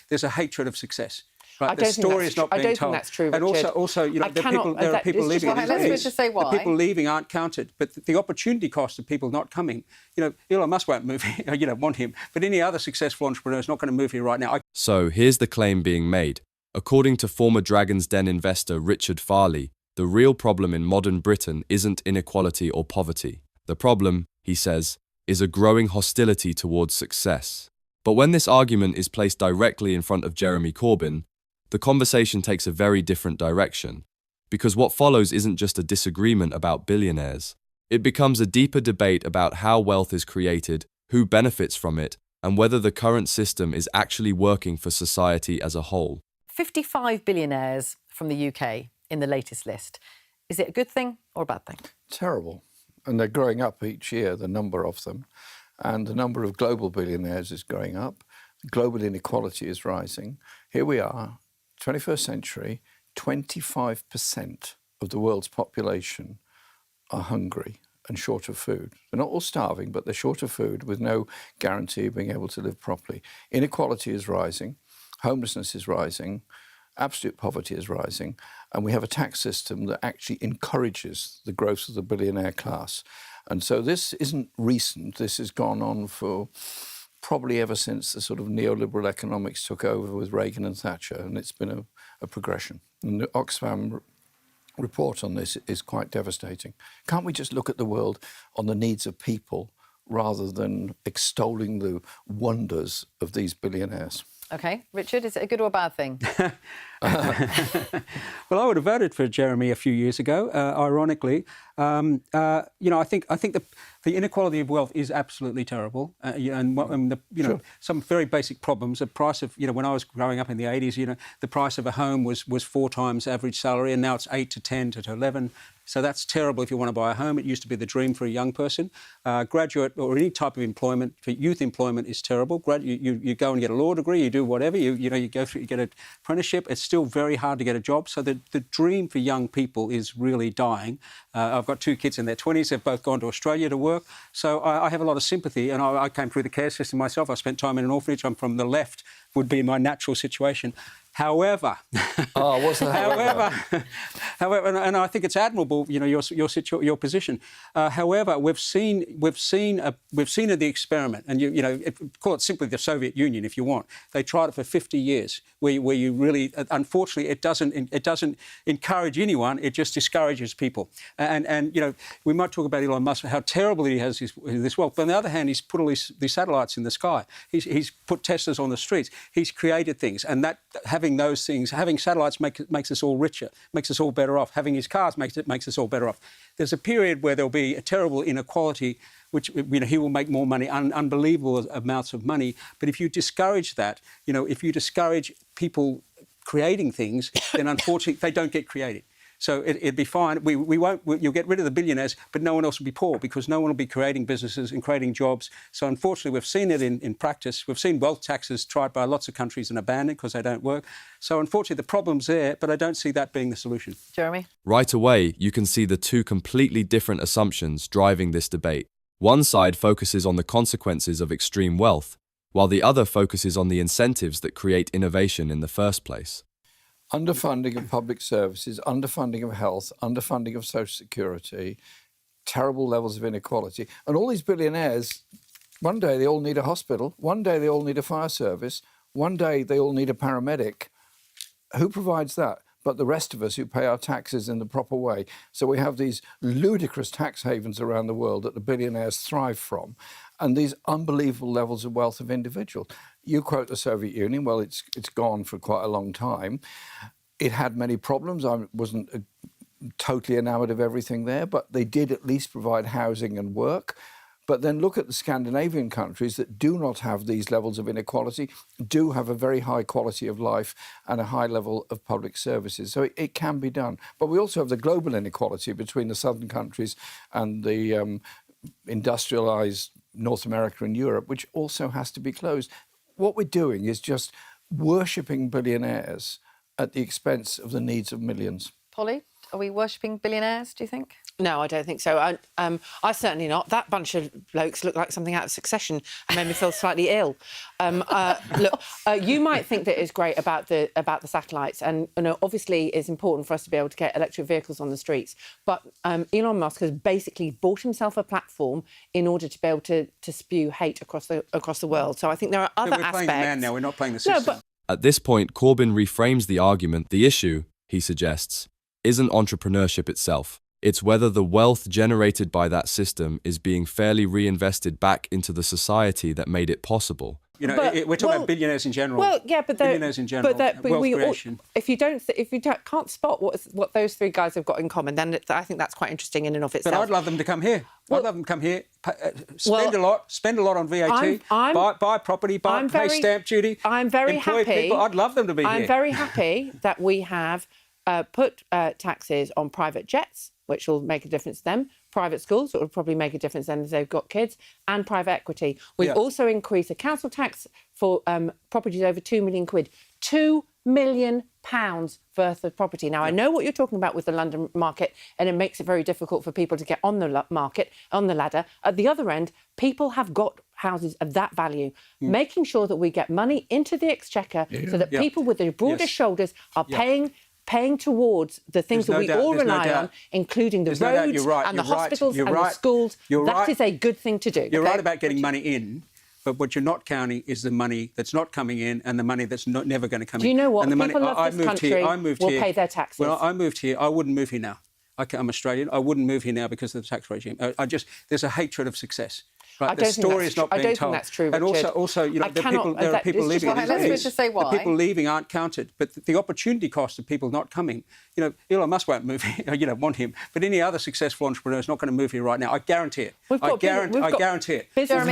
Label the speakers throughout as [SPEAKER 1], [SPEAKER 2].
[SPEAKER 1] there's a hatred of success. Right?
[SPEAKER 2] I don't think that's true,
[SPEAKER 1] And
[SPEAKER 2] Richard.
[SPEAKER 1] also, you know, there are people leaving.
[SPEAKER 2] Let's just say why.
[SPEAKER 1] The people leaving aren't counted, but the opportunity cost of people not coming. You know, Elon Musk won't move here, you don't want him, but any other successful entrepreneur is not going to move here right now.
[SPEAKER 3] So here's the claim being made. According to former Dragon's Den investor Richard Farleigh, the real problem in modern Britain isn't inequality or poverty. The problem, he says, is a growing hostility towards success. But when this argument is placed directly in front of Jeremy Corbyn, the conversation takes a very different direction, because what follows isn't just a disagreement about billionaires. It becomes a deeper debate about how wealth is created, who benefits from it, and whether the current system is actually working for society as a whole.
[SPEAKER 2] 55 billionaires from the UK in the latest list. Is it a good thing or a bad thing?
[SPEAKER 4] Terrible. And they're growing up each year, the number of them. And the number of global billionaires is growing up. Global inequality is rising. Here we are, 21st century, 25% of the world's population are hungry and short of food. They're not all starving, but they're short of food with no guarantee of being able to live properly. Inequality is rising, homelessness is rising, absolute poverty is rising, and we have a tax system that actually encourages the growth of the billionaire class. And so this isn't recent. This has gone on for probably ever since the sort of neoliberal economics took over with Reagan and Thatcher, and it's been a progression. And the Oxfam report on this is quite devastating. Can't we just look at the world on the needs of people rather than extolling the wonders of these billionaires?
[SPEAKER 2] OK. Richard, is it a good or a bad thing?
[SPEAKER 1] Well, I would have voted for Jeremy a few years ago, ironically. You know, I think the inequality of wealth is absolutely terrible.
[SPEAKER 4] Sure.
[SPEAKER 1] Some very basic problems. The price of, when I was growing up in the 80s, the price of a home was 4 times average salary, and now it's 8 to 10 to 11. So that's terrible if you want to buy a home. It used to be the dream for a young person. Graduate or any type of employment, for youth employment, is terrible. You go and get a law degree, you do whatever, you get an apprenticeship. It's still very hard to get a job. So the dream for young people is really dying. I've got 2 kids in their 20s. They've both gone to Australia to work. So I have a lot of sympathy, and I came through the care system myself. I spent time in an orphanage. I'm from the left, would be my natural situation. However,
[SPEAKER 4] what's the
[SPEAKER 1] however, and I think it's admirable, your position. However, we've seen the experiment, and call it simply the Soviet Union if you want. They tried it for 50 years, where you really, unfortunately, it doesn't encourage anyone. It just discourages people. And we might talk about Elon Musk, how terrible he has this wealth. But on the other hand, he's put all these satellites in the sky. He's put Teslas on the streets. He's created things, and that having those things, having satellites makes us all richer, makes us all better off. Having his cars makes us all better off. There's a period where there'll be a terrible inequality, which he will make more money, unbelievable amounts of money. But if you discourage that, if you discourage people creating things, then unfortunately they don't get created. So it'd be fine. You'll get rid of the billionaires, but no one else will be poor because no one will be creating businesses and creating jobs. So unfortunately, we've seen it in practice. We've seen wealth taxes tried by lots of countries and abandoned because they don't work. So unfortunately, the problem's there, but I don't see that being the solution.
[SPEAKER 2] Jeremy?
[SPEAKER 3] Right away, you can see the 2 completely different assumptions driving this debate. One side focuses on the consequences of extreme wealth, while the other focuses on the incentives that create innovation in the first place.
[SPEAKER 4] Underfunding of public services, underfunding of health, underfunding of social security, terrible levels of inequality. And all these billionaires, one day they all need a hospital, one day they all need a fire service, one day they all need a paramedic. Who provides that? But the rest of us who pay our taxes in the proper way. So we have these ludicrous tax havens around the world that the billionaires thrive from, and these unbelievable levels of wealth of individuals. You quote the Soviet Union. Well, it's gone for quite a long time. It had many problems. I wasn't totally enamoured of everything there, but they did at least provide housing and work. But then look at the Scandinavian countries that do not have these levels of inequality, do have a very high quality of life and a high level of public services. So it can be done. But we also have the global inequality between the southern countries and the industrialised North America and Europe, which also has to be closed. What we're doing is just worshipping billionaires at the expense of the needs of millions.
[SPEAKER 2] Polly, are we worshipping billionaires, do you think?
[SPEAKER 5] No, I don't think so. I certainly not. That bunch of blokes look like something out of Succession and made me feel slightly ill. Look, you might think that it's great about the satellites, and obviously it's important for us to be able to get electric vehicles on the streets. But Elon Musk has basically bought himself a platform in order to be able to spew hate across the world. So I think there are other aspects.
[SPEAKER 1] We're playing the man now. We're not playing the system.
[SPEAKER 5] No, but
[SPEAKER 3] At this point, Corbyn reframes the argument. The issue, he suggests, isn't entrepreneurship itself. It's whether the wealth generated by that system is being fairly reinvested back into the society that made it possible.
[SPEAKER 1] We're talking about billionaires in general.
[SPEAKER 5] Well, yeah, but
[SPEAKER 1] billionaires in general, wealth creation.
[SPEAKER 5] If you can't spot what those three guys have got in common, then I think that's quite interesting in and of itself.
[SPEAKER 1] But I'd love them to come here. I'd love them to come here, spend a lot on VAT, buy property, pay stamp duty.
[SPEAKER 5] I'm very
[SPEAKER 1] employ
[SPEAKER 5] happy.
[SPEAKER 1] People. I'd love them to be here.
[SPEAKER 5] I'm very happy that we have put taxes on private jets, which will make a difference to them, private schools, that will probably make a difference to them if they've got kids, and private equity. We've also increased the council tax for properties over £2 million. £2 million worth of property. Now, I know what you're talking about with the London market, and it makes it very difficult for people to get on the market, on the ladder. At the other end, people have got houses of that value. Making sure that we get money into the exchequer so that people with the broadest shoulders are paying towards the things that we all rely on, including the roads and the hospitals and the schools. That is a good thing to do.
[SPEAKER 1] You're right about getting money in, but what you're not counting is the money that's not coming in and the money that's never going to come in.
[SPEAKER 5] Do you know what?
[SPEAKER 1] And
[SPEAKER 5] People of this country will pay their taxes.
[SPEAKER 1] When I moved here, I wouldn't move here now. I'm Australian. I wouldn't move here now because of the tax regime. There's a hatred of success. Right? The story is not being told.
[SPEAKER 5] I don't think that's true, Richard.
[SPEAKER 1] And also, there are people leaving.
[SPEAKER 2] Let's just say why.
[SPEAKER 1] The people leaving aren't counted, but the opportunity cost of people not coming. Elon Musk won't move here. You don't want him, but any other successful entrepreneur is not going to move here right now. I guarantee it. I guarantee it.
[SPEAKER 2] Jeremy,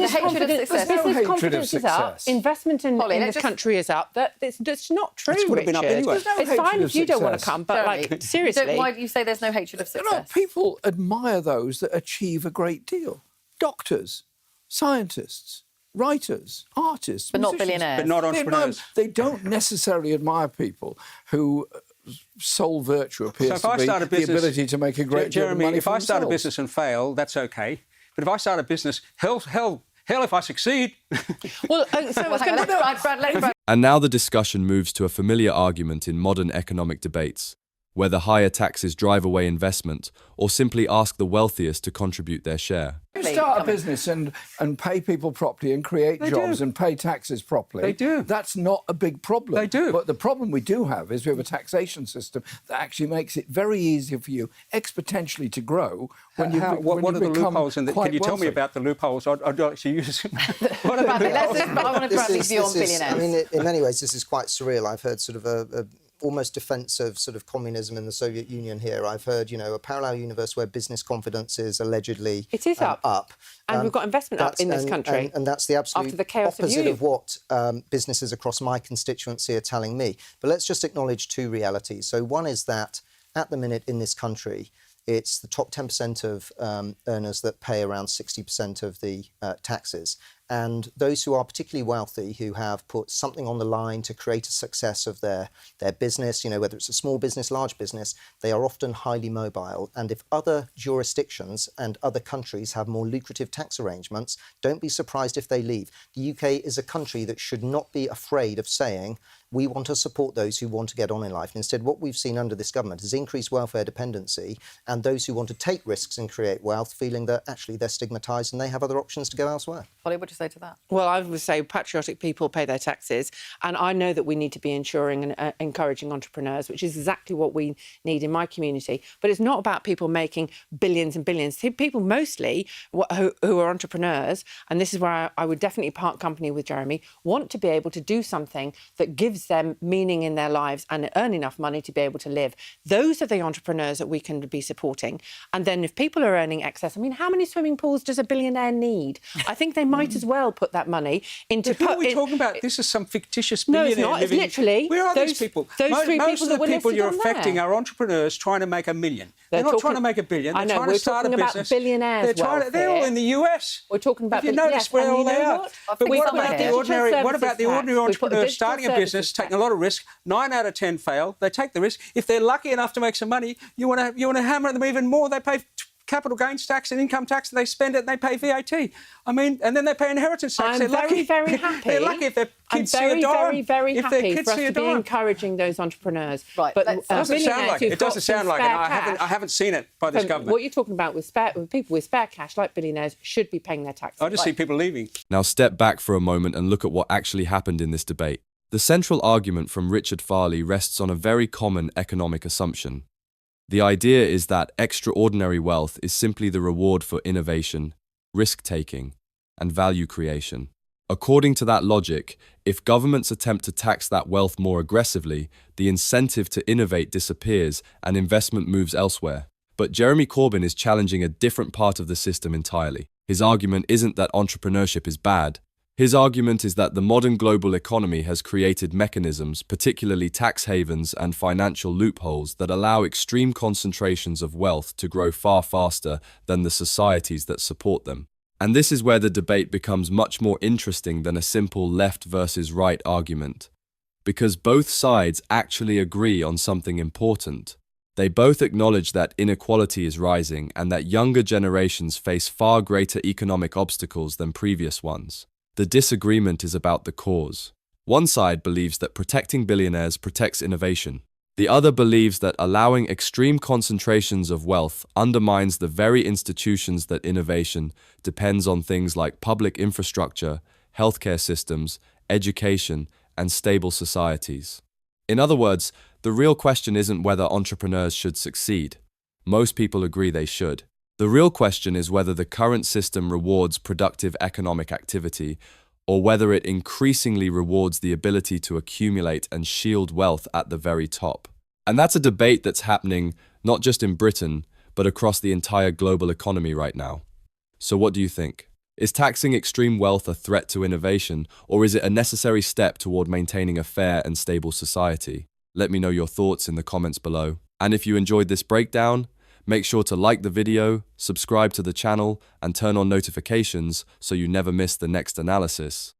[SPEAKER 2] the hatred of success.
[SPEAKER 5] Business confidence is up. Investment in this country is up. That's not true,
[SPEAKER 1] It would have been up anyway.
[SPEAKER 5] It's fine if you don't want to come, but seriously.
[SPEAKER 2] Why do you say there's no hatred of success?
[SPEAKER 4] People admire those that achieve a great deal. Doctors, scientists, writers, artists,
[SPEAKER 2] but
[SPEAKER 4] musicians,
[SPEAKER 2] not billionaires.
[SPEAKER 1] But not entrepreneurs.
[SPEAKER 4] They don't necessarily admire people who sole virtue appears to be the ability to make a great deal of money.
[SPEAKER 1] Jeremy, if I start a
[SPEAKER 4] themselves.
[SPEAKER 1] business and fail, that's okay. But if I start a business, hell, if I succeed.
[SPEAKER 5] Well, Brad.
[SPEAKER 3] And now the discussion moves to a familiar argument in modern economic debates, whether higher taxes drive away investment or simply ask the wealthiest to contribute their share.
[SPEAKER 4] You start a business and pay people properly and create jobs and pay taxes properly.
[SPEAKER 1] They do.
[SPEAKER 4] That's not a big problem.
[SPEAKER 1] They do.
[SPEAKER 4] But the problem we do have is we have a taxation system that actually makes it very easy for you exponentially to grow when you
[SPEAKER 1] What are the loopholes? Can you tell me about the loopholes? I'd actually use them. What are the loopholes?
[SPEAKER 2] I want to Bradley's view on billionaires.
[SPEAKER 6] I mean, in many ways, this is quite surreal. I've heard sort of a almost defence of sort of communism in the Soviet Union here. I've heard, a parallel universe where business confidence is allegedly up.
[SPEAKER 5] And we've got investment up in this country.
[SPEAKER 6] And that's the absolute
[SPEAKER 5] after the chaos
[SPEAKER 6] opposite of what businesses across my constituency are telling me. But let's just acknowledge two realities. So one is that at the minute in this country, it's the top 10% of earners that pay around 60% of the taxes. And those who are particularly wealthy, who have put something on the line to create a success of their business, whether it's a small business, large business, they are often highly mobile. And if other jurisdictions and other countries have more lucrative tax arrangements, don't be surprised if they leave. The UK is a country that should not be afraid of saying, we want to support those who want to get on in life. And instead, what we've seen under this government is increased welfare dependency and those who want to take risks and create wealth feeling that actually they're stigmatised and they have other options to go elsewhere.
[SPEAKER 2] Holly, what do you say to that?
[SPEAKER 5] Well, I would say patriotic people pay their taxes. And I know that we need to be ensuring and encouraging entrepreneurs, which is exactly what we need in my community. But it's not about people making billions and billions. People mostly who are entrepreneurs, and this is where I would definitely part company with Jeremy, want to be able to do something that gives them meaning in their lives and earn enough money to be able to live. Those are the entrepreneurs that we can be supporting. And then if people are earning excess, how many swimming pools does a billionaire need? I think they might as well well put that money into...
[SPEAKER 1] Who are we talking about? This is some fictitious billionaire
[SPEAKER 5] No, it's not. It's
[SPEAKER 1] living...
[SPEAKER 5] literally...
[SPEAKER 1] Where are these people?
[SPEAKER 5] Those three
[SPEAKER 1] Most
[SPEAKER 5] people
[SPEAKER 1] of
[SPEAKER 5] that
[SPEAKER 1] the
[SPEAKER 5] were
[SPEAKER 1] people
[SPEAKER 5] listed
[SPEAKER 1] you're
[SPEAKER 5] on
[SPEAKER 1] affecting
[SPEAKER 5] there.
[SPEAKER 1] are entrepreneurs trying to make $1 million. They're not trying to make $1 billion.
[SPEAKER 5] I
[SPEAKER 1] They're
[SPEAKER 5] know,
[SPEAKER 1] trying
[SPEAKER 5] we're
[SPEAKER 1] to start
[SPEAKER 5] talking
[SPEAKER 1] a
[SPEAKER 5] about
[SPEAKER 1] business.
[SPEAKER 5] billionaires'
[SPEAKER 1] They're all
[SPEAKER 5] wealth
[SPEAKER 1] in the US.
[SPEAKER 5] We're talking about...
[SPEAKER 1] Have you noticed where all they are? But
[SPEAKER 2] We've
[SPEAKER 1] what
[SPEAKER 2] got
[SPEAKER 1] about
[SPEAKER 2] a
[SPEAKER 1] the ordinary? What about the ordinary
[SPEAKER 5] tax. We've got a
[SPEAKER 1] entrepreneur
[SPEAKER 5] digital
[SPEAKER 1] starting a
[SPEAKER 5] services
[SPEAKER 1] business,
[SPEAKER 5] tax.
[SPEAKER 1] taking a lot of risk? 9 out of 10 fail. They take the risk. If they're lucky enough to make some money, you want to hammer them even more. They pay capital gains tax and income tax, and they spend it and they pay VAT. I mean, and then they pay inheritance tax.
[SPEAKER 5] I'm
[SPEAKER 1] They're
[SPEAKER 5] very,
[SPEAKER 1] lucky.
[SPEAKER 5] very happy.
[SPEAKER 1] They're lucky if their kids see a dime.
[SPEAKER 5] I'm very
[SPEAKER 1] If their
[SPEAKER 5] happy
[SPEAKER 1] kids
[SPEAKER 5] for us
[SPEAKER 1] see a
[SPEAKER 5] to be
[SPEAKER 1] dime.
[SPEAKER 5] encouraging those entrepreneurs.
[SPEAKER 2] Right,
[SPEAKER 5] But
[SPEAKER 2] let's-
[SPEAKER 1] It doesn't sound
[SPEAKER 5] billionaires
[SPEAKER 1] like it.
[SPEAKER 5] who've
[SPEAKER 1] It
[SPEAKER 5] got
[SPEAKER 1] doesn't sound
[SPEAKER 5] some
[SPEAKER 1] like it.
[SPEAKER 5] spare
[SPEAKER 1] I haven't seen it by this government.
[SPEAKER 5] What you're talking about with people with spare cash, like billionaires, should be paying their taxes.
[SPEAKER 1] I just see people leaving.
[SPEAKER 3] Now step back for a moment and look at what actually happened in this debate. The central argument from Richard Farleigh rests on a very common economic assumption. The idea is that extraordinary wealth is simply the reward for innovation, risk-taking, and value creation. According to that logic, if governments attempt to tax that wealth more aggressively, the incentive to innovate disappears and investment moves elsewhere. But Jeremy Corbyn is challenging a different part of the system entirely. His argument isn't that entrepreneurship is bad. His argument is that the modern global economy has created mechanisms, particularly tax havens and financial loopholes, that allow extreme concentrations of wealth to grow far faster than the societies that support them. And this is where the debate becomes much more interesting than a simple left versus right argument. Because both sides actually agree on something important. They both acknowledge that inequality is rising and that younger generations face far greater economic obstacles than previous ones. The disagreement is about the cause. One side believes that protecting billionaires protects innovation. The other believes that allowing extreme concentrations of wealth undermines the very institutions that innovation depends on, things like public infrastructure, healthcare systems, education, and stable societies. In other words, the real question isn't whether entrepreneurs should succeed. Most people agree they should. The real question is whether the current system rewards productive economic activity, or whether it increasingly rewards the ability to accumulate and shield wealth at the very top. And that's a debate that's happening not just in Britain, but across the entire global economy right now. So what do you think? Is taxing extreme wealth a threat to innovation, or is it a necessary step toward maintaining a fair and stable society? Let me know your thoughts in the comments below. And if you enjoyed this breakdown, make sure to like the video, subscribe to the channel, and turn on notifications so you never miss the next analysis.